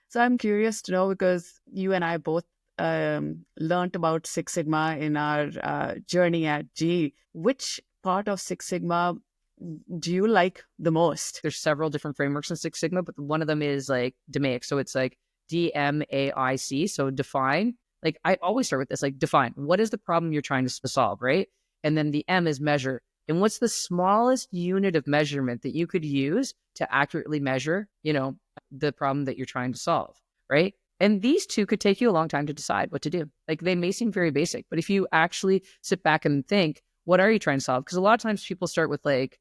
So I'm curious to know because you and I both learned about Six Sigma in our journey at G. Which part of Six Sigma do you like the most? There's several different frameworks in Six Sigma, but one of them is like DMAIC. So it's like DMAIC. So define. Like I always start with this, like define. What is the problem you're trying to solve, right? And then the M is measure. And what's the smallest unit of measurement that you could use to accurately measure, the problem that you're trying to solve, right? And these two could take you a long time to decide what to do. Like they may seem very basic, but if you actually sit back and think, what are you trying to solve? Because a lot of times people start with like,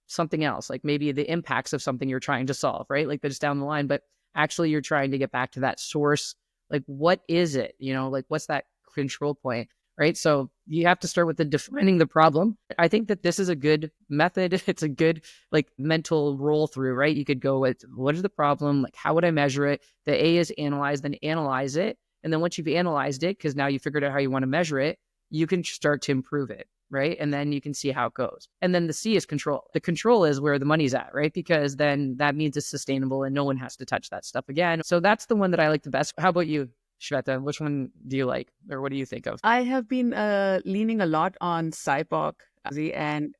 something else, like maybe the impacts of something you're trying to solve, right? Like that's down the line, but actually you're trying to get back to that source. Like, what is it? Like what's that control point, right? So you have to start with the defining the problem. I think that this is a good method. It's a good like mental roll through, right? You could go with what is the problem? Like, how would I measure it? The A is analyze, then analyze it. And then once you've analyzed it, because now you figured out how you want to measure it, you can start to improve it, right? And then you can see how it goes. And then the C is control. The control is where the money's at, right? Because then that means it's sustainable and no one has to touch that stuff again. So that's the one that I like the best. How about you, Shveta? Which one do you like, or what do you think of? I have been leaning a lot on SIPOC, and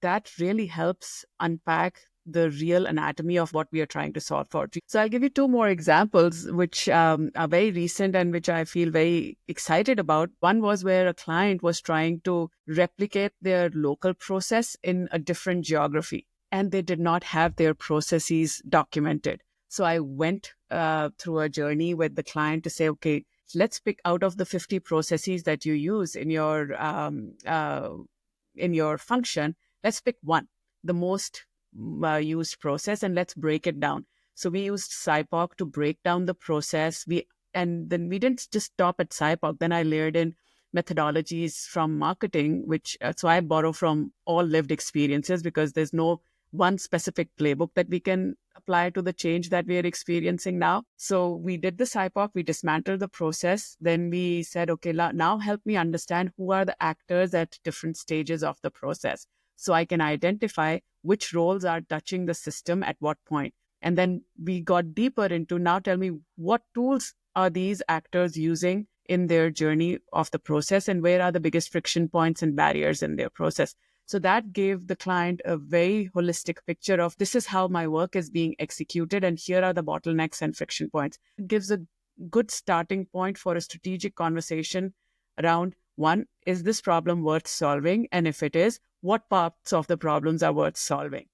that really helps unpack the real anatomy of what we are trying to solve for. So I'll give you two more examples, which are very recent and which I feel very excited about. One was where a client was trying to replicate their local process in a different geography, and they did not have their processes documented. So I went through a journey with the client to say, okay, let's pick out of the 50 processes that you use in your function. Let's pick one, the most used process, and let's break it down. So we used SIPOC to break down the process. And then we didn't just stop at SIPOC. Then I layered in methodologies from marketing, which so I borrow from all lived experiences because there's no one specific playbook that we can apply to the change that we are experiencing now. So we did the SIPOC, we dismantled the process. Then we said, okay, now help me understand who are the actors at different stages of the process, so I can identify which roles are touching the system at what point. And then we got deeper into, now tell me what tools are these actors using in their journey of the process, and where are the biggest friction points and barriers in their process. So that gave the client a very holistic picture of, this is how my work is being executed, and here are the bottlenecks and friction points. It gives a good starting point for a strategic conversation around, one, is this problem worth solving? And if it is, what parts of the problems are worth solving?